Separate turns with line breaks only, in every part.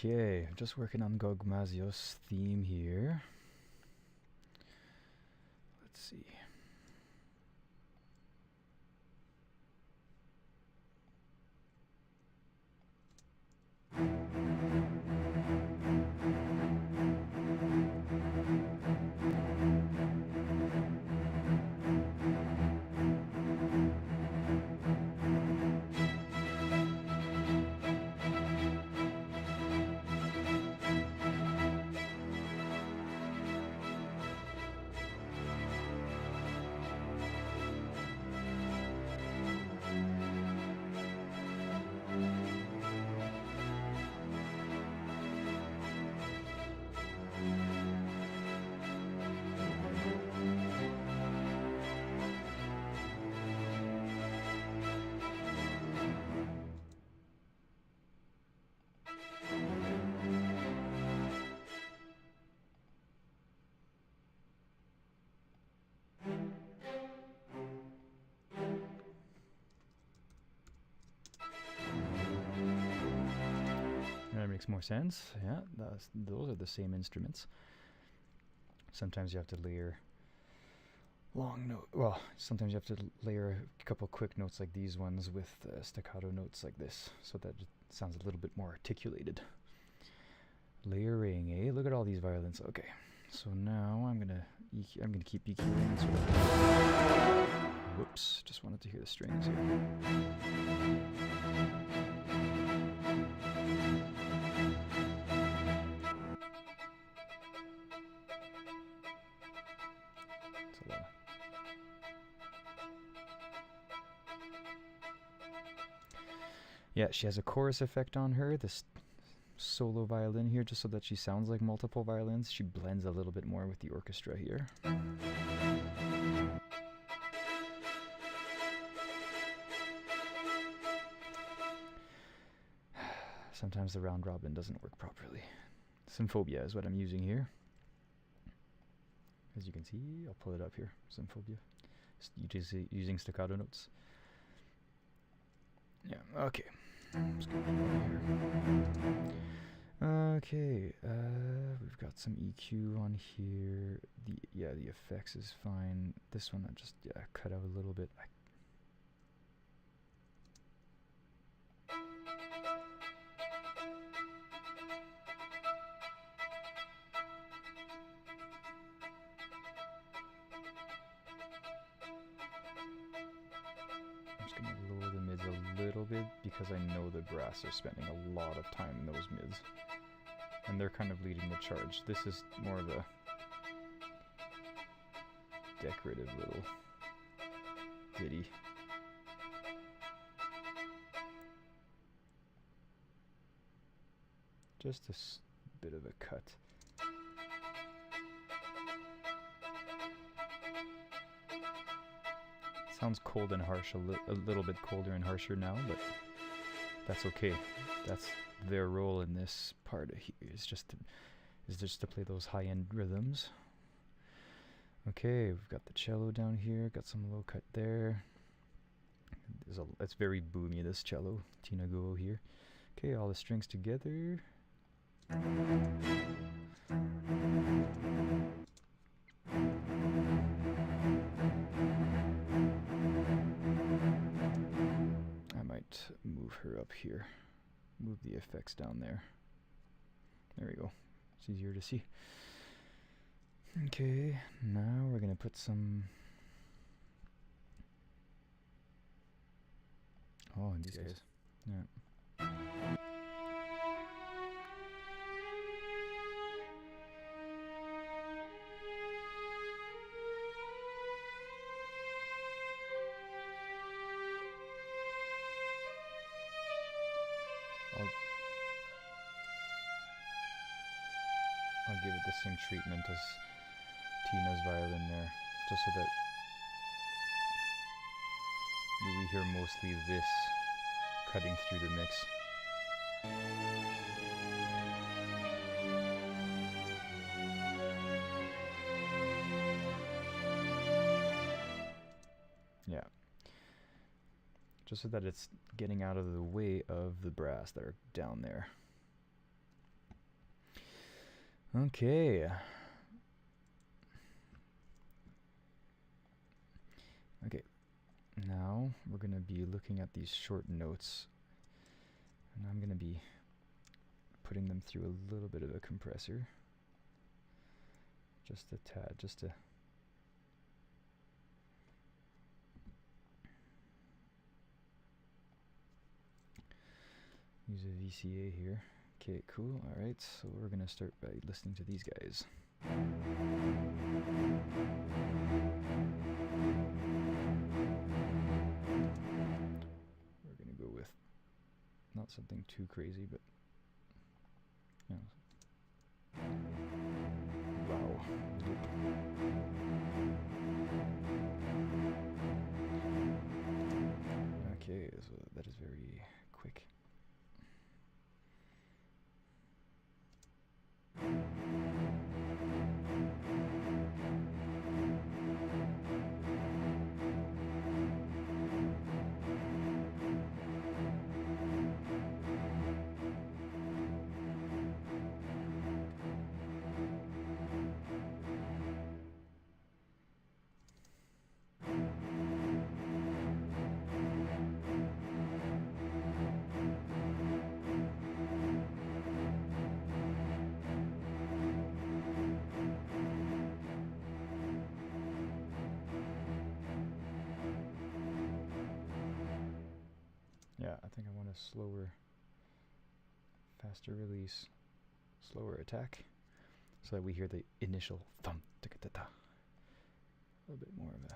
Okay, just working on Gogmazio's theme here. Let's see. That makes more sense. Yeah, those are the same instruments. Sometimes you have to layer long note. Well, sometimes you have to layer a couple quick notes like these ones with staccato notes like this, so that it sounds a little bit more articulated. Layering, eh? Look at all these violins. Okay, so now I'm gonna keep EQing. Sort of. Whoops! Just wanted to hear the strings here. Yeah, she has a chorus effect on her, this solo violin here, just so that she sounds like multiple violins. She blends a little bit more with the orchestra here. Sometimes the round robin doesn't work properly. Symphobia is what I'm using here. As you can see, I'll pull it up here. Symphobia. Using staccato notes. Yeah, okay. Okay, we've got some EQ on here. The effects is fine. This one I just cut out a little bit. I'm just gonna lower the mids a little bit because I know the brass are spending a lot of time in those mids. And they're kind of leading the charge. This is more of a decorative little ditty. Just a bit of a cut. Sounds cold and harsh, a little bit colder and harsher now, but that's okay. That's their role in this part here, is just to play those high-end rhythms. Okay, we've got the cello down here, got some low cut there. It's very boomy, this cello, Tina Guo here. Okay, all the strings together. I might move her up here. Move the effects down there. There we go. It's easier to see. Okay, now we're gonna put some. Oh, and these guys. Yeah. I'll give it the same treatment as Tina's violin there, just so that we hear mostly this cutting through the mix. Yeah. Just so that it's getting out of the way of the brass that are down there. Okay. Okay. Now we're going to be looking at these short notes, and I'm going to be putting them through a little bit of a compressor. Just a tad, just to use a VCA here. Okay, cool. Alright, so we're going to start by listening to these guys. We're going to go with not something too crazy, but you know. Wow. Okay, so that is very quick. Yeah, I think I want a slower, faster release, slower attack, so that we hear the initial thump, tika-ta-ta. A little bit more of a...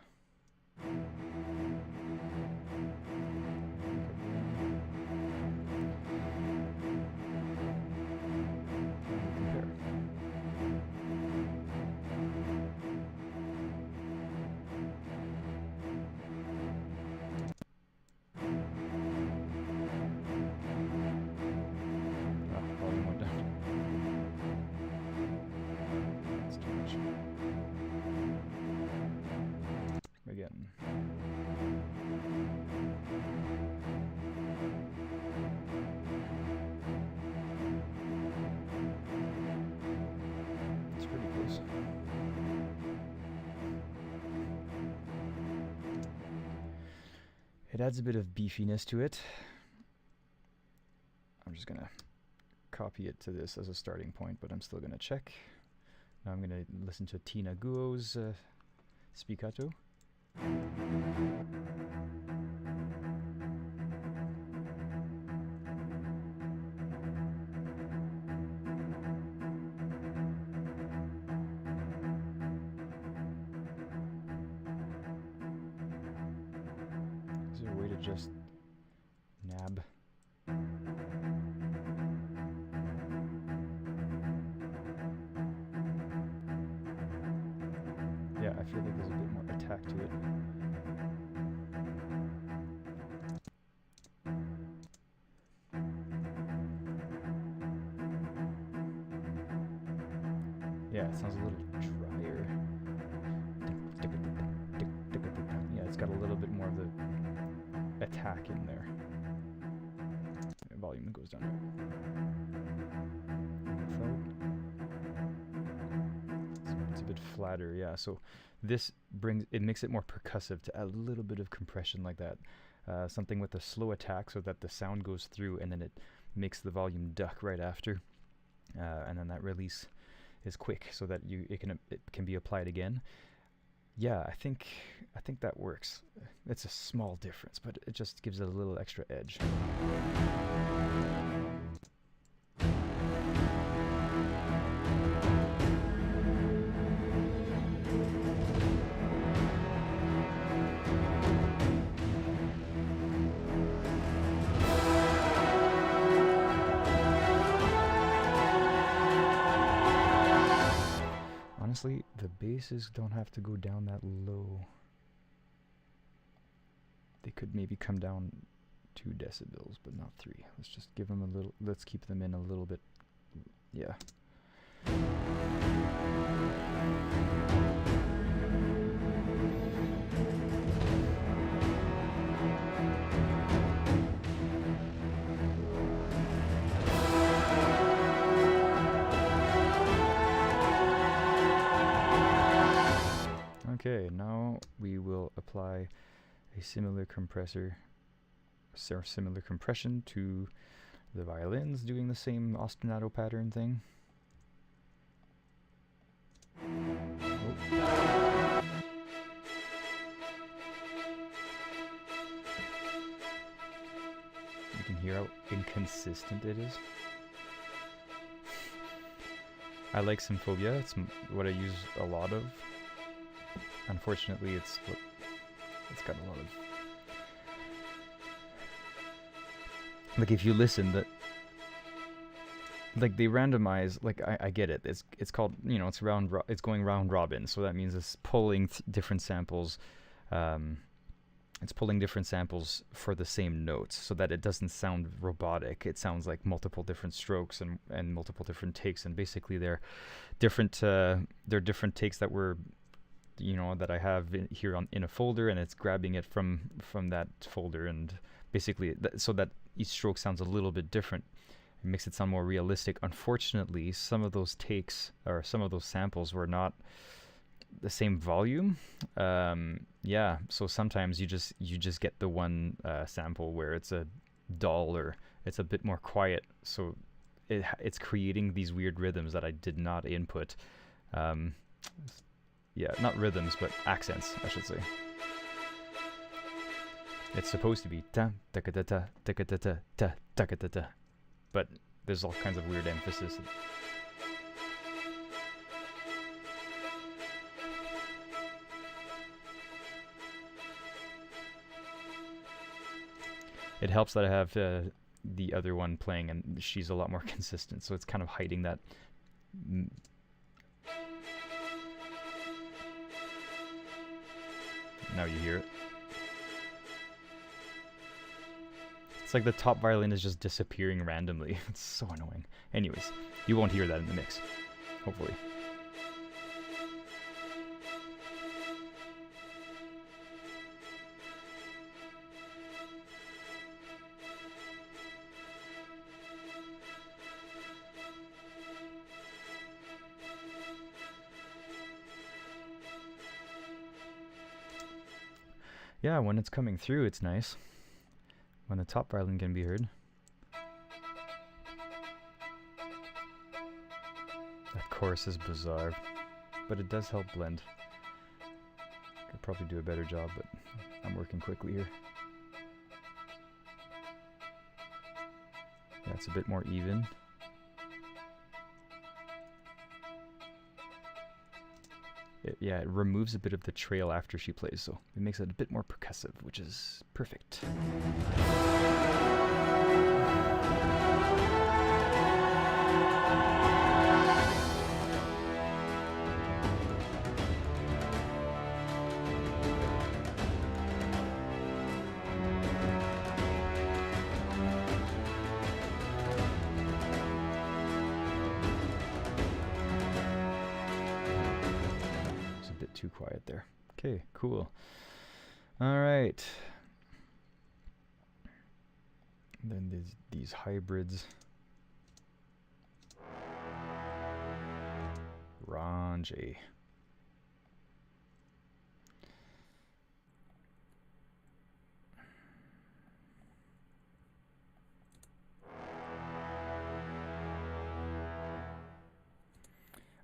Again. It's pretty close. It adds a bit of beefiness to it. I'm just gonna copy it to this as a starting point, but I'm still gonna check. Now I'm gonna listen to Tina Guo's spiccato. Is there a way to just nab? Yeah, I feel like there's a bit more attack to it. Yeah, it sounds a little drier. Yeah, it's got a little bit more of the attack in there. The volume goes down. It's a bit flatter, yeah. So this makes it more percussive to add a little bit of compression like that. Something with a slow attack so that the sound goes through and then it makes the volume duck right after. And then that release is quick so that it can be applied again. Yeah, I think that works. It's a small difference, but it just gives it a little extra edge. Honestly, the basses don't have to go down that low. They could maybe come down 2 decibels, but not 3. Let's just give them a little, let's keep them in a little bit, yeah. Okay, now we will apply a similar compressor, similar compression to the violins, doing the same ostinato pattern thing. Oh. You can hear how inconsistent it is. I like Symphobia, it's what I use a lot of. Unfortunately, it's got a lot of... Like, if you listen, that... Like, they randomize, like, I get it. It's called, you know, it's going round robin, so that means it's pulling different samples. It's pulling different samples for the same notes, so that it doesn't sound robotic. It sounds like multiple different strokes and multiple different takes, and basically they're different takes that were, you know, that I have here in a folder, and it's grabbing it from that folder, and basically so that each stroke sounds a little bit different. It makes it sound more realistic. Unfortunately, some of those takes or some of those samples were not the same volume. Yeah, so sometimes you just get the one sample where it's a dull or it's a bit more quiet, so it's creating these weird rhythms that I did not input. Yeah, not rhythms, but accents, I should say. It's supposed to be ta ta ta ta ta ta ta ta ta ta ta, but there's all kinds of weird emphasis. It helps that I have the other one playing, and she's a lot more consistent, so it's kind of hiding that. Now you hear it. It's like the top violin is just disappearing randomly. It's so annoying. Anyways, you won't hear that in the mix, hopefully. Yeah, when it's coming through, it's nice. When the top violin can be heard. That chorus is bizarre, but it does help blend. Could probably do a better job, but I'm working quickly here. Yeah, it's a bit more even. It removes a bit of the trail after she plays, so it makes it a bit more percussive, which is perfect. Too quiet there. Okay, cool. All right. Then there's these hybrids. Range.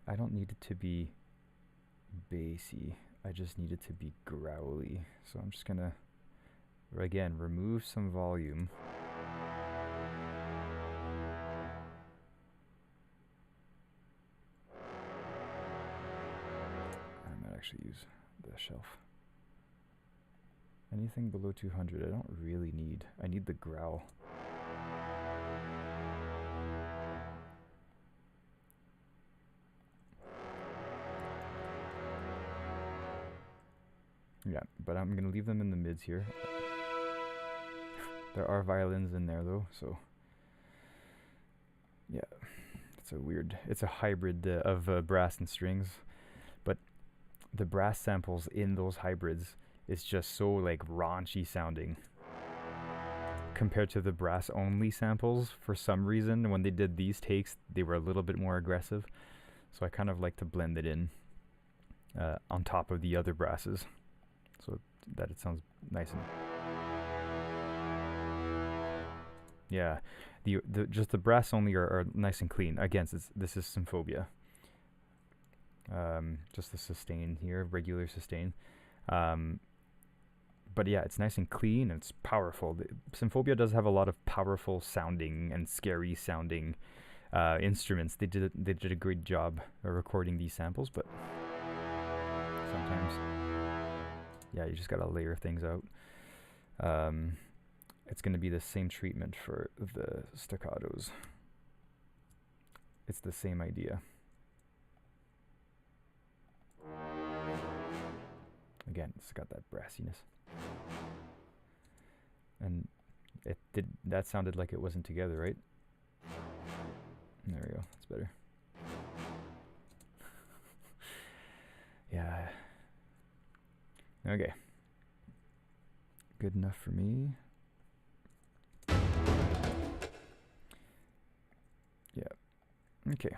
I don't need it to be bassy, I just need it to be growly, so I'm just gonna again remove some volume. I might actually use the shelf. Anything below 200 I don't really need. I need the growl. Yeah, but I'm gonna leave them in the mids here. There are violins in there though, so yeah, it's a hybrid of brass and strings, but the brass samples in those hybrids is just so like raunchy sounding compared to the brass only samples. For some reason, when they did these takes, they were a little bit more aggressive, so I kind of like to blend it in. on top of the other brasses, so that it sounds nice and yeah. The just the brass only are nice and clean. Again, this is Symphobia. Just the sustain here, regular sustain. But yeah, it's nice and clean and it's powerful. Symphobia does have a lot of powerful sounding and scary sounding instruments. They did a great job recording these samples, but sometimes, yeah, you just gotta layer things out. It's gonna be the same treatment for the staccatos. It's the same idea. Again, it's got that brassiness. And that sounded like it wasn't together, right? There we go, that's better. Yeah. Okay. Good enough for me. Yeah. Okay.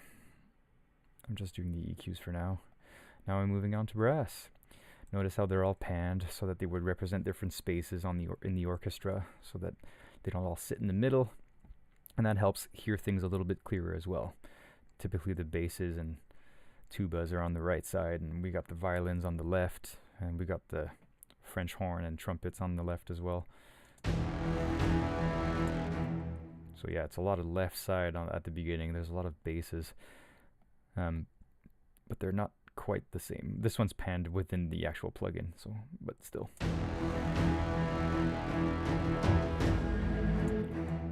I'm just doing the EQs for now. Now I'm moving on to brass. Notice how they're all panned so that they would represent different spaces on in the orchestra, so that they don't all sit in the middle, and that helps hear things a little bit clearer as well. Typically the basses and tubas are on the right side, and we got the violins on the left, and we got the French horn and trumpets on the left as well. So yeah, it's a lot of left side at the beginning. There's a lot of basses, but they're not quite the same. This one's panned within the actual plugin, so but still.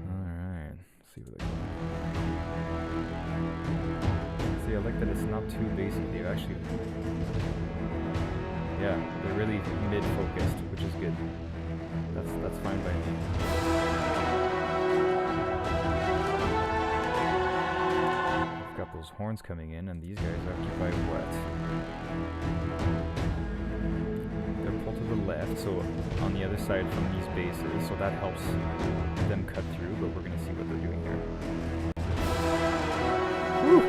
Alright, see what I got. See, I like that it's not too bassy. They actually, yeah, they're really mid-focused, which is good. That's fine by me. Got those horns coming in, and these guys occupy what? They're pulled to the left, so on the other side from these bases, so that helps them cut through, but we're going to see what they're doing here. Woo!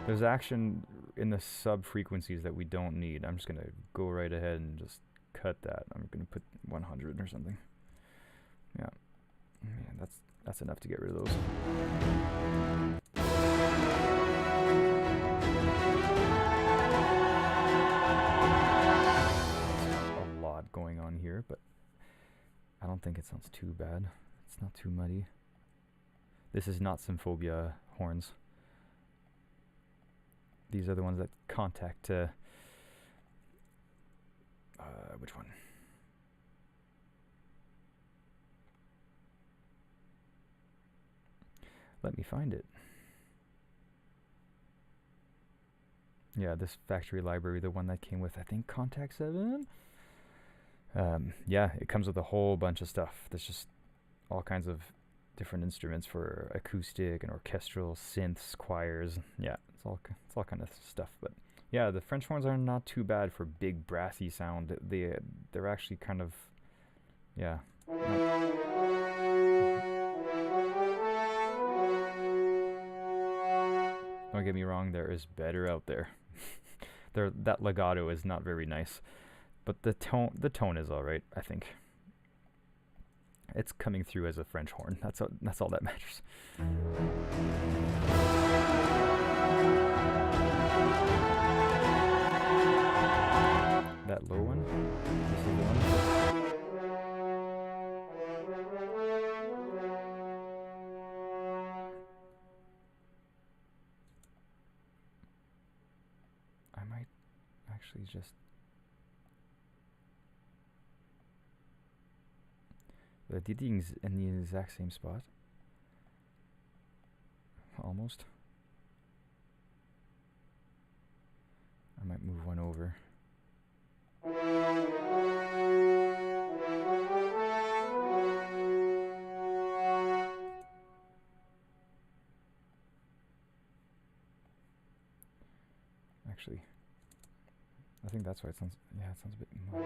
There's action in the sub-frequencies that we don't need. I'm just going to go right ahead and just cut that. I'm going to put 100 or something. Yeah. Man, that's enough to get rid of those. A lot going on here, but I don't think it sounds too bad. It's not too muddy. This is not Symphobia horns. These are the ones that contact which one? Let me find it. Yeah, this factory library, the one that came with, I think, Contact 7? Yeah, it comes with a whole bunch of stuff. There's just all kinds of different instruments for acoustic and orchestral, synths, choirs. Yeah, it's all kind of stuff. But yeah, the French horns are not too bad for big brassy sound. They're actually kind of, yeah. Don't get me wrong, there is better out there. That legato is not very nice, but the tone is all right, I think. It's coming through as a French horn. That's all that matters. That low one. This is the one. I might actually just. The DDing's in the exact same spot. Almost. I might move one over. Actually, I think that's why it sounds. Yeah, it sounds a bit more.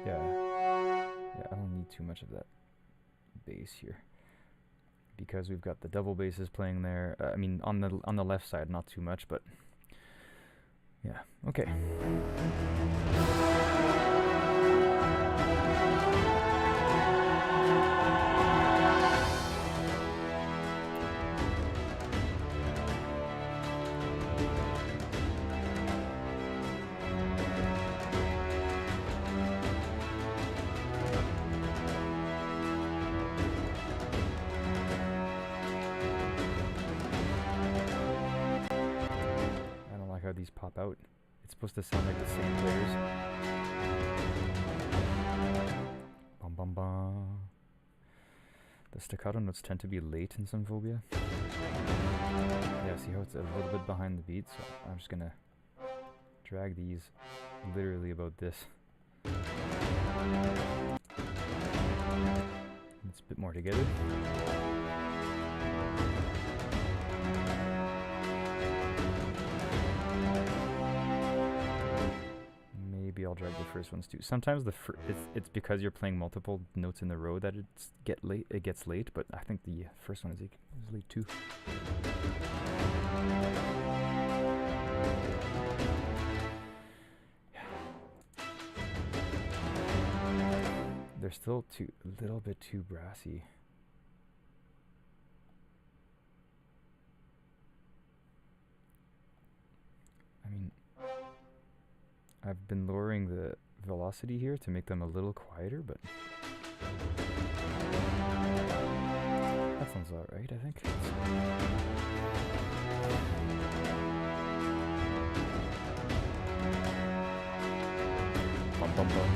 Yeah, I don't need too much of that bass here. Because we've got the double basses playing there. I mean, on the left side, not too much, but yeah, okay. How these pop out. It's supposed to sound like the same players. Bum bum bum. The staccato notes tend to be late in Symphonia. Yeah, see how it's a little bit behind the beat, so I'm just gonna drag these literally about this. It's a bit more together. Maybe I'll drag the first ones too. Sometimes it's because you're playing multiple notes in a row that it gets late, but I think the first one is late too. They're still a little bit too brassy. I mean, I've been lowering the velocity here to make them a little quieter, but that sounds alright, I think. Bum bum bum.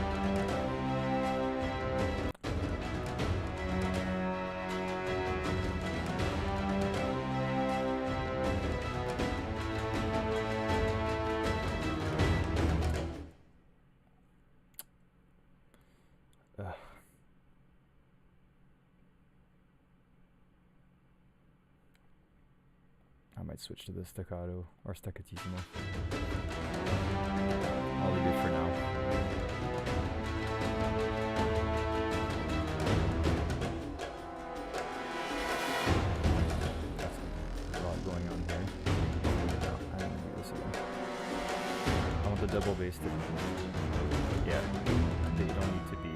I might switch to the staccato or staccatissimo. I'll leave it for now. That's a lot going on here. No, I don't want to do this again. I want the double bass to... Yeah, they don't need to be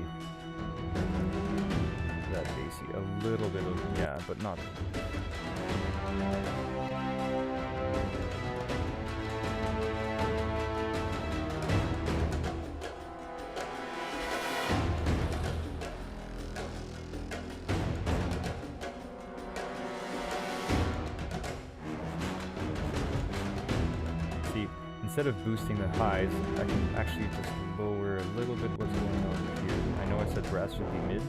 that bassy. A little bit of... Yeah, but not... Instead of boosting the highs, I can actually just lower a little bit what's going on here. I know I said brass should be mid.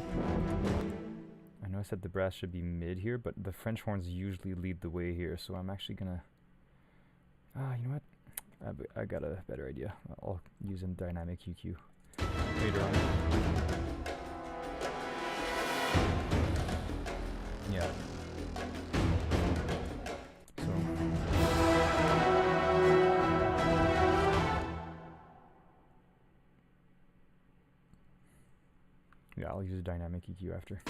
I know I said the brass should be mid here, but the French horns usually lead the way here, so I'm actually gonna... you know what? I got a better idea. I'll use a dynamic EQ later on. Yeah. Yeah, I'll use a dynamic EQ after.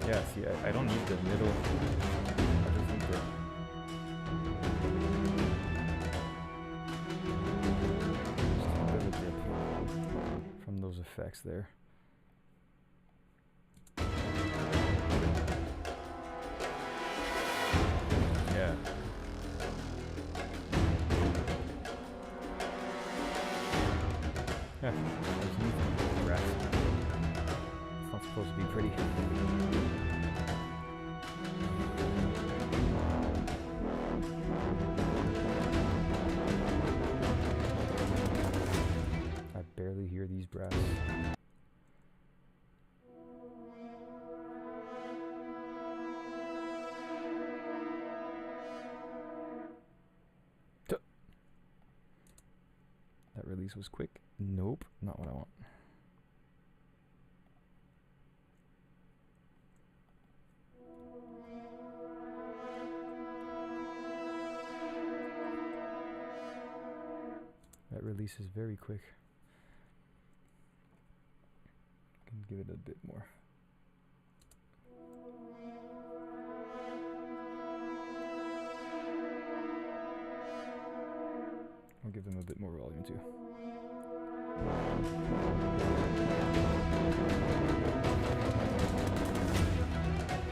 Yeah, see, I don't need the middle. I just need the... from those effects there. Yeah. Yeah. Rats. It's not supposed to be pretty. I barely hear these brass. That release was quick. Nope, not what I want. That release is very quick. Can give it a bit more. I'll give them a bit more volume too.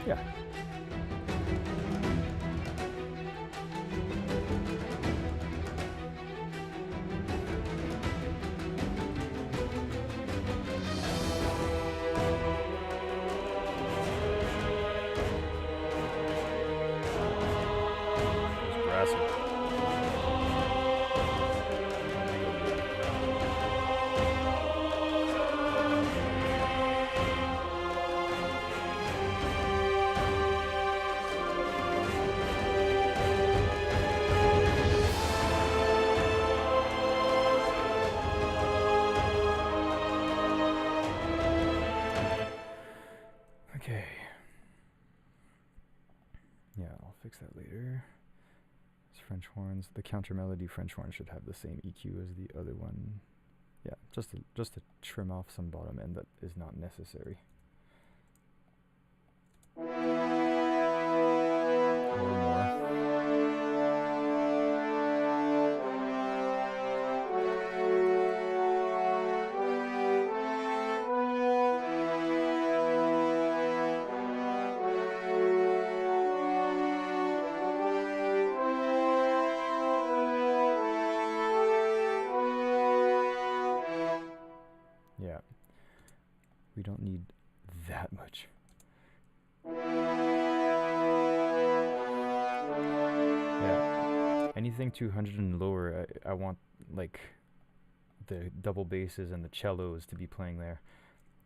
Yeah. It's brassy. Okay. Yeah, I'll fix that later. It's French horns. The counter melody French horn should have the same EQ as the other one. Yeah, just to trim off some bottom end that is not necessary. Or more. Yeah, we don't need that much. Yeah, anything 200 and lower, I want like the double basses and the cellos to be playing there.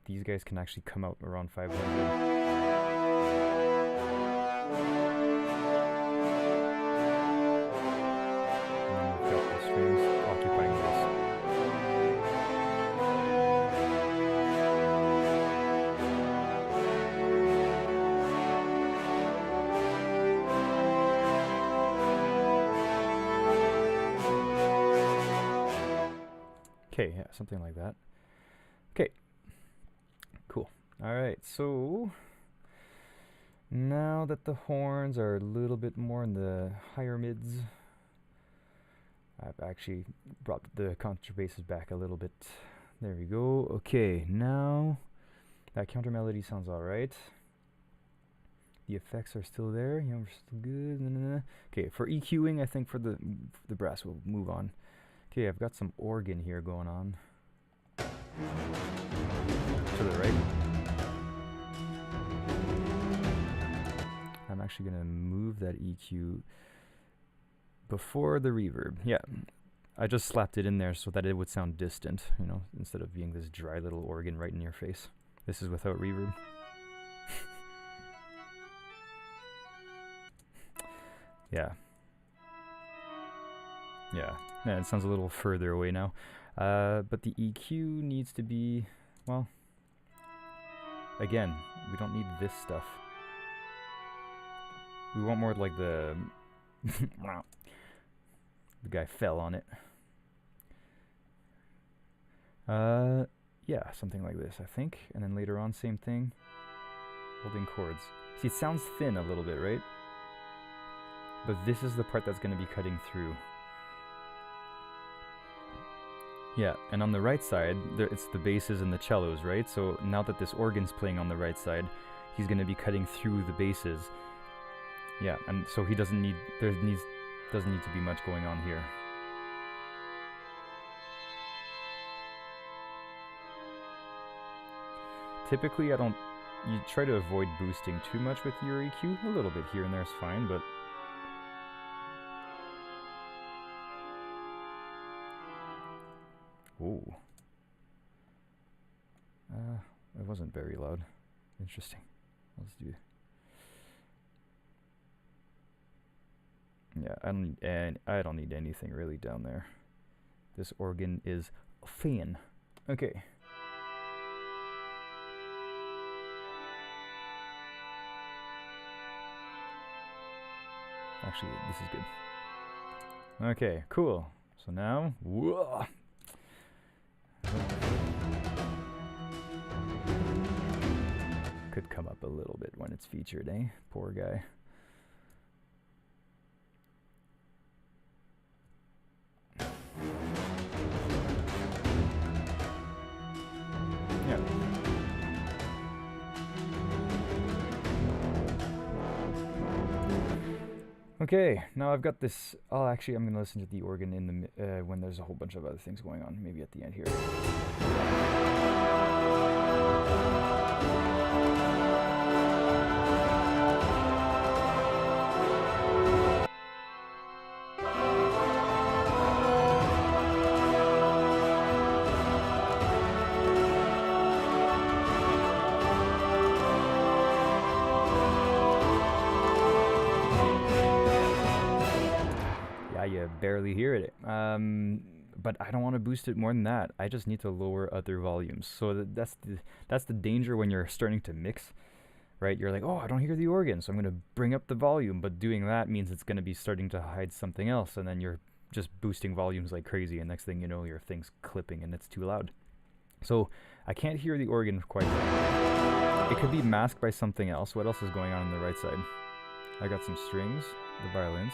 These guys can actually come out around 500. And we've got the strings occupying this. Okay, yeah, something like that. Okay, cool. All right, so now that the horns are a little bit more in the higher mids, I've actually brought the contrabasses back a little bit. There we go. Okay, now that counter melody sounds all right. The effects are still there. Yeah, we're still good. Okay, for EQing, I think for the brass, we'll move on. Okay, I've got some organ here going on. To the right. I'm actually going to move that EQ before the reverb. Yeah, I just slapped it in there so that it would sound distant, you know, instead of being this dry little organ right in your face. This is without reverb. Yeah. Yeah, it sounds a little further away now. But the EQ needs to be, well, again, we don't need this stuff. We want more like the guy fell on it. Yeah, something like this, I think. And then later on, same thing. Holding chords. See, it sounds thin a little bit, right? But this is the part that's going to be cutting through. Yeah, and on the right side, it's the basses and the cellos, right? So now that this organ's playing on the right side, he's going to be cutting through the basses. Yeah, and so he doesn't need to be much going on here. Typically, you try to avoid boosting too much with your EQ. A little bit here and there is fine, but ooh. It wasn't very loud. Interesting. Let's do. Yeah, I don't need anything really down there. This organ is fine. Okay. Actually, this is good. Okay, cool. So now, whoa. Could come up a little bit when it's featured, eh? Poor guy. Yeah. Okay, now I've got this. Oh, actually, I'm gonna listen to the organ in the when there's a whole bunch of other things going on. Maybe at the end here. You barely hear it, but I don't want to boost it more than that. I just need to lower other volumes. So that's the danger when you're starting to mix, right? You're like, oh, I don't hear the organ, so I'm going to bring up the volume, but doing that means it's going to be starting to hide something else, and then you're just boosting volumes like crazy, and next thing you know, your thing's clipping and it's too loud. So I can't hear the organ quite right. It could be masked by something else. What else is going on the right side? I got some strings, the violins.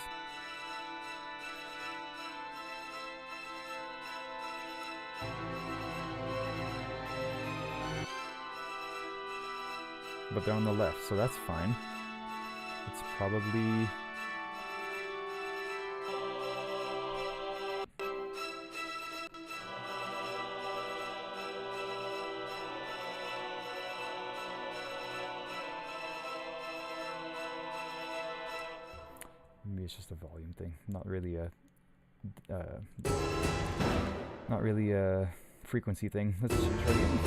But they're on the left, so that's fine. It's probably... Maybe it's just a volume thing, not really a frequency thing. Let's try again.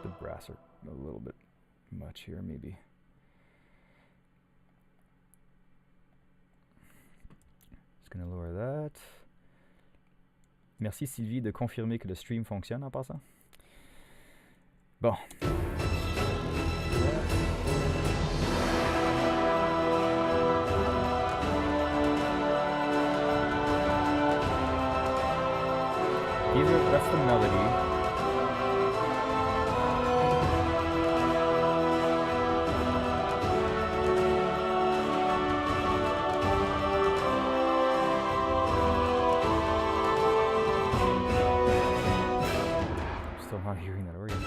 The brass are a little bit much here, maybe. Just gonna lower that. Merci Sylvie de confirmer que le stream fonctionne en passant. Bon. That's the melody. Still not hearing that organ.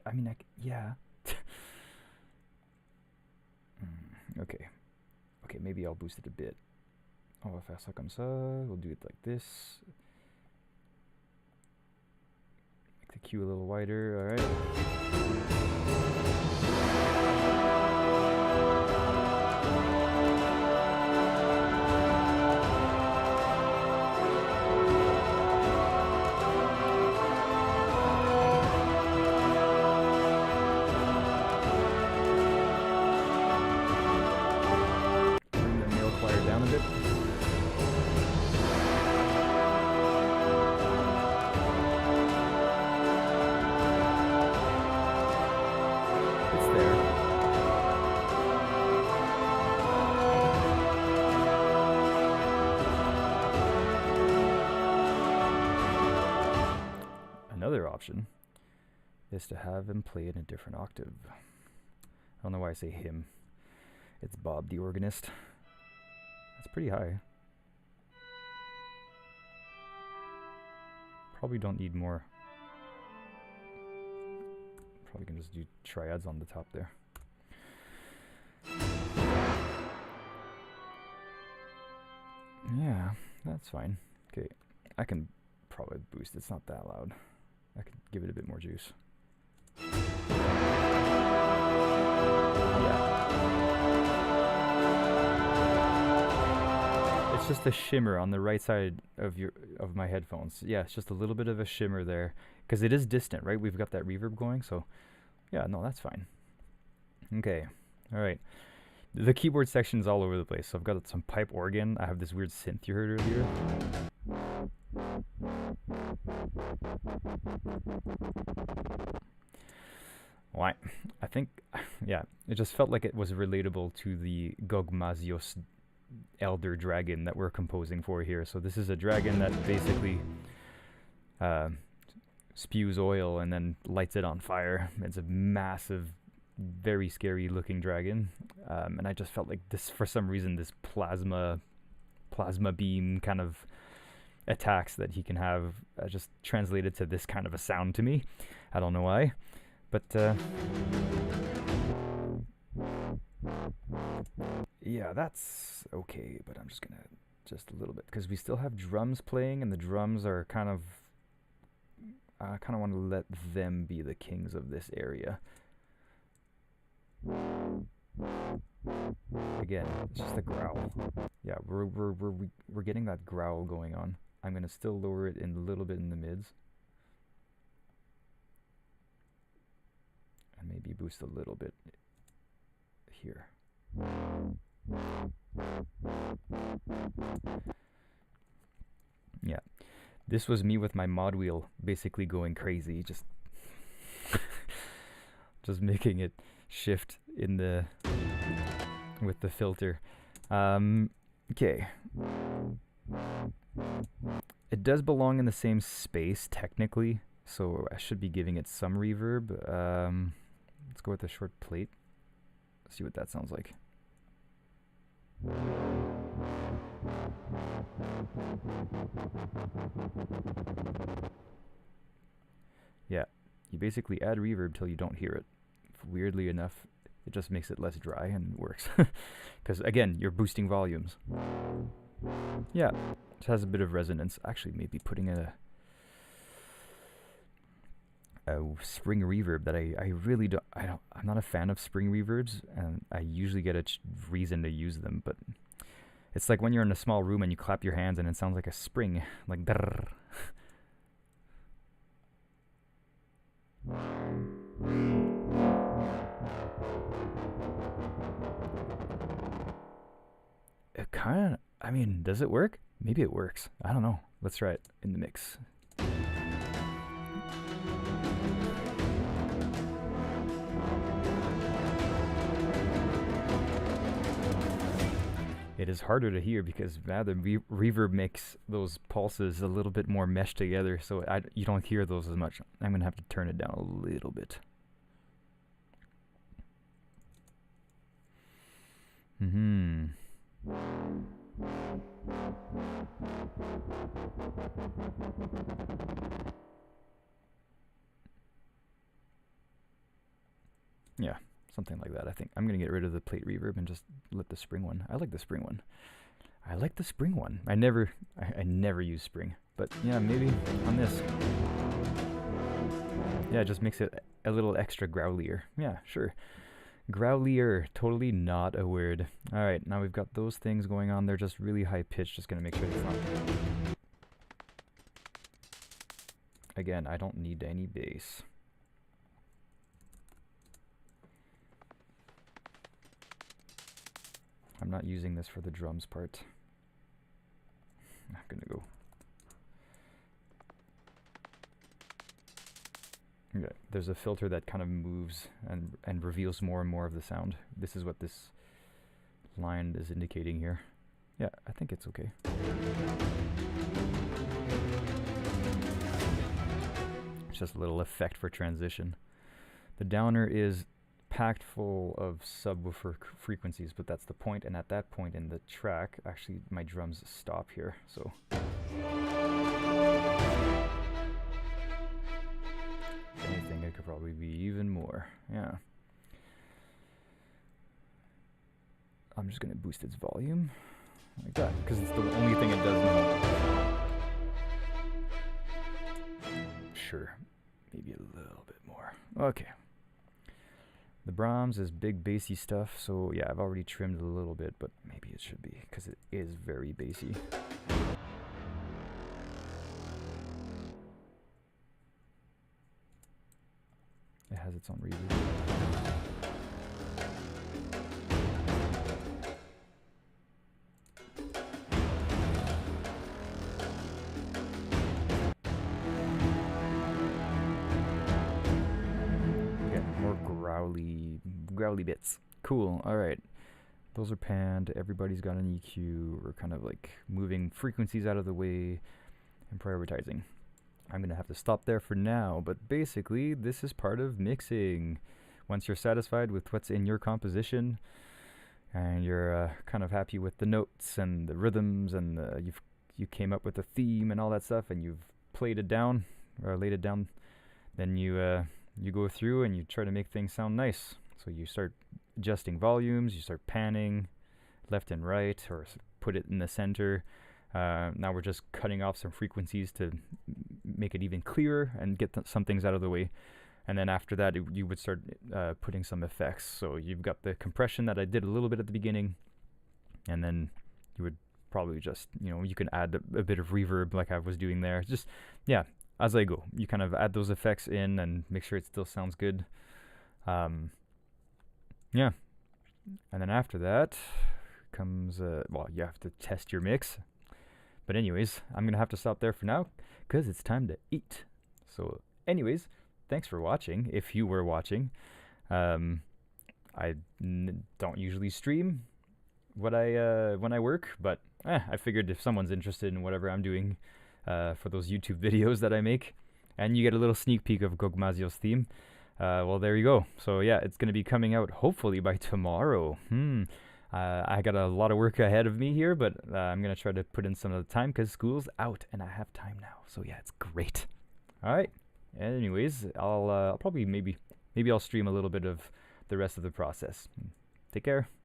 I mean, yeah. Okay. Okay, maybe I'll boost it a bit. On va faire ça comme ça. We'll do it like this. Make the cue a little wider. All right. Option is to have him play in a different octave. I don't know why I say him. It's Bob the organist. That's pretty high. Probably don't need more. Probably can just do triads on the top there. Yeah, that's fine. Okay, I can probably boost. It's not that loud. I could give it a bit more juice. Yeah. It's just a shimmer on the right side of my headphones. Yeah, it's just a little bit of a shimmer there. Because it is distant, right? We've got that reverb going, so... Yeah, no, that's fine. Okay. Alright. The keyboard section's all over the place. So I've got some pipe organ. I have this weird synth you heard earlier. Why? I think, yeah, it just felt like it was relatable to the Gogmazios Elder Dragon that we're composing for here. So this is a dragon that basically spews oil and then lights it on fire. It's a massive, very scary looking dragon. And I just felt like this, for some reason, this plasma beam kind of attacks that he can have just translated to this kind of a sound to me. I don't know why, but yeah, that's okay. But I'm just gonna just a little bit because we still have drums playing, and the drums are kind of I kind of want to let them be the kings of this area. Again, it's just a growl. Yeah, we're getting that growl going on. I'm gonna still lower it in a little bit in the mids, and maybe boost a little bit here. Yeah, this was me with my mod wheel basically going crazy, just making it shift in the with the filter. Okay. It does belong in the same space technically, so I should be giving it some reverb. Let's go with a short plate. Let's see what that sounds like. Yeah, you basically add reverb till you don't hear it. Weirdly enough, it just makes it less dry and works. Because again, you're boosting volumes. Yeah, it has a bit of resonance. Actually, maybe putting a spring reverb that I really don't. I'm not a fan of spring reverbs, and I usually get a reason to use them. But it's like when you're in a small room and you clap your hands and it sounds like a spring, like drrr. It kind of, I mean, does it work? Maybe it works. I don't know. Let's try it in the mix. It is harder to hear because the reverb makes those pulses a little bit more meshed together, so you don't hear those as much. I'm going to have to turn it down a little bit. Yeah, something like that. I think I'm going to get rid of the plate reverb and just let the spring one. I like the spring one. I like the spring one. I never use spring, but yeah, maybe on this. Yeah, it just makes it a little extra growlier. Yeah, sure. Growlier, totally not a word. Alright, now we've got those things going on. They're just really high pitched. Just gonna make sure it's not. Again, I don't need any bass. I'm not using this for the drums part. I'm gonna go. Okay, there's a filter that kind of moves and reveals more and more of the sound. This is what this line is indicating here. Yeah, I think it's okay. It's just a little effect for transition. The downer is packed full of subwoofer frequencies, but that's the point, and at that point in the track, actually my drums stop here, so. If anything, it could probably be even more, yeah. I'm just gonna boost its volume, like that, because it's the only thing it does now. Sure, maybe a little bit more. Okay. The Brahms is big bassy stuff, so yeah, I've already trimmed a little bit, but maybe it should be, because it is very bassy. It has its own reverb. Growly bits. Cool. Alright. Those are panned. Everybody's got an EQ. We're kind of like moving frequencies out of the way and prioritizing. I'm going to have to stop there for now, but basically this is part of mixing. Once you're satisfied with what's in your composition and you're kind of happy with the notes and the rhythms and you came up with a theme and all that stuff and you've played it down or laid it down, then you go through and you try to make things sound nice. So you start adjusting volumes, you start panning left and right, or put it in the center. Now we're just cutting off some frequencies to make it even clearer and get some things out of the way. And then after that, you would start putting some effects. So you've got the compression that I did a little bit at the beginning, and then you would probably just, you can add a bit of reverb like I was doing there. Just, yeah, as I go. You kind of add those effects in and make sure it still sounds good. Yeah. And then after that comes, you have to test your mix. But anyways, I'm going to have to stop there for now because it's time to eat. So anyways, thanks for watching, if you were watching. I don't usually stream when I work, but I figured if someone's interested in whatever I'm doing for those YouTube videos that I make, and you get a little sneak peek of Gogmazio's theme, well, there you go. So yeah, it's going to be coming out hopefully by tomorrow. I got a lot of work ahead of me here, but I'm going to try to put in some of the time because school's out and I have time now. So yeah, it's great. All right. Anyways, I'll probably maybe I'll stream a little bit of the rest of the process. Take care.